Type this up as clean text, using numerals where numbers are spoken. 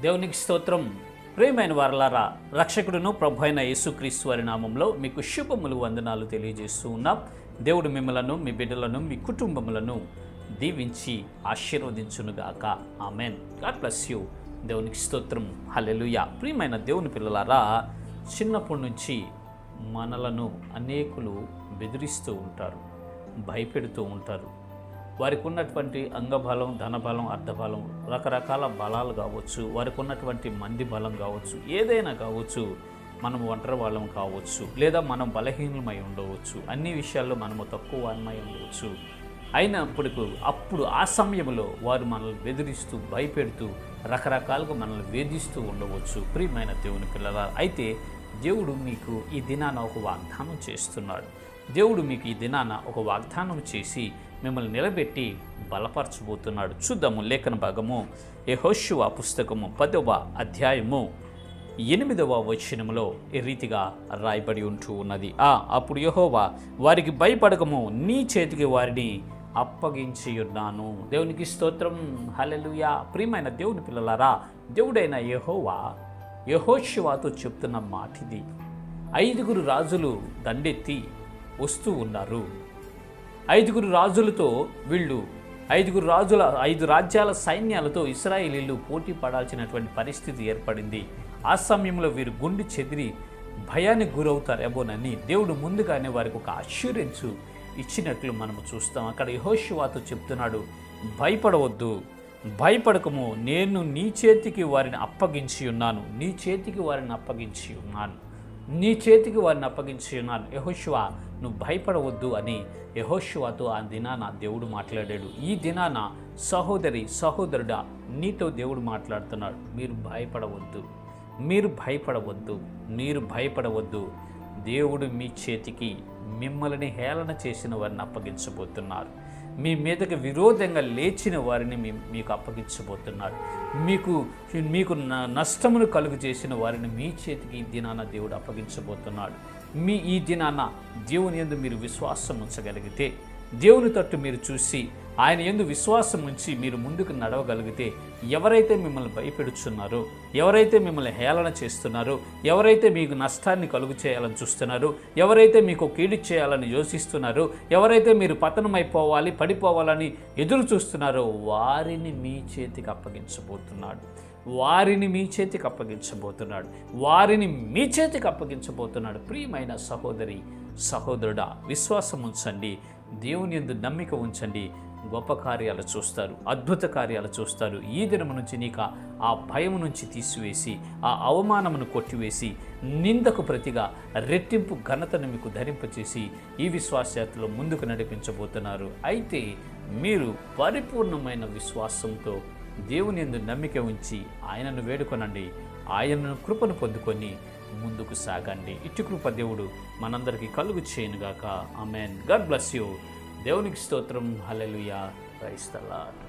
దేవునికి స్తోత్రం. ప్రియమైన వారలారా, రక్షకుడును ప్రభు అయిన యేసుక్రీస్తు వారి నామంలో మీకు శుభములు వందనాలు తెలియజేస్తూ ఉన్నాం. దేవుడు మిమ్మలను, మీ బిడ్డలను, మీ కుటుంబములను దీవించి ఆశీర్వదించునుగాక. ఆమెన్. God bless you. దేవునికి స్తోత్రం. హల్లెలూయా. ప్రియమైన దేవుని పిల్లలారా, చిన్నప్పటి నుంచి మనలను అనేకులు బెదిరిస్తూ ఉంటారు, భయపెడుతూ ఉంటారు. వారికి ఉన్నటువంటి అంగబలం, ధనబలం, అర్ధబలం, రకరకాల బలాలు కావచ్చు, వారికి ఉన్నటువంటి మంది బలం కావచ్చు, ఏదైనా కావచ్చు. మనం ఒంటరి వాళ్ళం కావచ్చు, లేదా మనం బలహీనమై ఉండవచ్చు, అన్ని విషయాల్లో మనము తక్కువ వారమై ఉండవచ్చు. అయినప్పటికీ అప్పుడు ఆ సమయంలో వారు మనల్ని బెదిరిస్తూ, భయపెడుతూ, రకరకాలుగా మనల్ని వేధిస్తూ ఉండవచ్చు. ప్రియమైన దేవుని పిల్లల, అయితే దేవుడు మీకు ఈ దినాన ఒక వాగ్దానం చేస్తున్నాడు. దేవుడు మీకు ఈ దినాన ఒక వాగ్దానం చేసి మిమ్మల్ని నిలబెట్టి బలపరచబోతున్నాడు. చూద్దాము లేఖన భాగము యెహోషువ పుస్తకము 10వ అధ్యాయము 8వ వచనములో ఈ రీతిగా రాయబడి ఉంటూ ఉన్నది. అప్పుడు యెహోవా, వారికి భయపడకము, నీ చేతికి వారిని అప్పగించి ఉన్నాను. దేవునికి స్తోత్రం. హల్లెలూయా. ప్రియమైన దేవుని పిల్లలారా, దేవుడైన యెహోవా యెహోషువతో చెప్తున్న మాట ఇది. 5 రాజులు దండెత్తి వస్తూ ఉన్నారు. 5 రాజులతో వీళ్ళు 5 రాజ్యాల సైన్యాలతో ఇశ్రాయేలీలు పోటీ పడాల్సినటువంటి పరిస్థితి ఏర్పడింది. ఆ సమయంలో వీరు గుండె చెదిరి భయానికి గురవుతారేమోనని దేవుడు ముందుగానే వారికి ఒక అష్యూరెన్స్ ఇచ్చినట్లు మనము చూస్తాం. అక్కడ యెహోషువతో చెప్తున్నాడు, భయపడవద్దు, భయపడకము, నేను నీ చేతికి వారిని అప్పగించి ఉన్నాను, నీ చేతికి వారిని అప్పగించి ఉన్నాను, నీ చేతికి వారిని అప్పగించి ఉన్నాను. యెహోషువ, నువ్వు భయపడవద్దు అని యెహోషువతో ఆ దినాన దేవుడు మాట్లాడాడు. ఈ దినాన సహోదరి, సహోదరుడా, నీతో దేవుడు మాట్లాడుతున్నాడు. మీరు భయపడవద్దు, మీరు భయపడవద్దు, మీరు భయపడవద్దు. దేవుడు మీ చేతికి మిమ్మల్ని హేళన చేసిన వారిని అప్పగించబోతున్నారు. మీ మీదకి విరోధంగా లేచిన వారిని మీకు అప్పగించబోతున్నాడు. మీకు నష్టమును కలుగు చేసిన వారిని మీ చేతికి ఈ దినాన దేవుడు అప్పగించబోతున్నాడు. ఈ దినాన దేవుని యందు మీరు విశ్వాసం ఉంచగలిగితే, దేవుని తట్టు మీరు చూసి ఆయన యందు విశ్వాసం ఉంచి మీరు ముందుకు నడవగలిగితే, ఎవరైతే మిమ్మల్ని భయపెడుతున్నారో, ఎవరైతే మిమ్మల్ని హేళన చేస్తున్నారో, ఎవరైతే మీకు నష్టాన్ని కలుగు చేయాలని చూస్తున్నారో, ఎవరైతే మీకు కీడు చేయాలని యోచిస్తున్నారో, ఎవరైతే మీరు పతనమైపోవాలి, పడిపోవాలని ఎదురు చూస్తున్నారో, వారిని మీ చేతికి అప్పగించబోతున్నాడు. వారిని మీ చేతికి అప్పగించబోతున్నాడు. వారిని మీ చేతికి అప్పగించబోతున్నాడు. ప్రియమైన సహోదరి, సహోదరుడా, విశ్వాసం ఉంచండి, దేవుని యందు నమ్మిక ఉంచండి. గొప్ప కార్యాలు చూస్తారు, అద్భుత కార్యాలు చూస్తారు. ఈ దినము నుంచి నీకు ఆ భయం నుంచి తీసివేసి, ఆ అవమానమును కొట్టివేసి, నిందకు ప్రతిగా రెట్టింపు ఘనతను మీకు ధరింపచేసి ఈ విశ్వాసయాత్రలో ముందుకు నడిపించబోతున్నారు. అయితే మీరు పరిపూర్ణమైన విశ్వాసంతో దేవుని యందు నమ్మిక ఉంచి ఆయనను వేడుకొనండి, ఆయనను కృపను పొందుకొని ముందుకు సాగండి. ఇటు కృప దేవుడు మనందరికీ కలుగు చేయనుగాక. ఆమెన్. God bless you. దేవునికి స్తోత్రం. హల్లెలూయా. Praise the lord.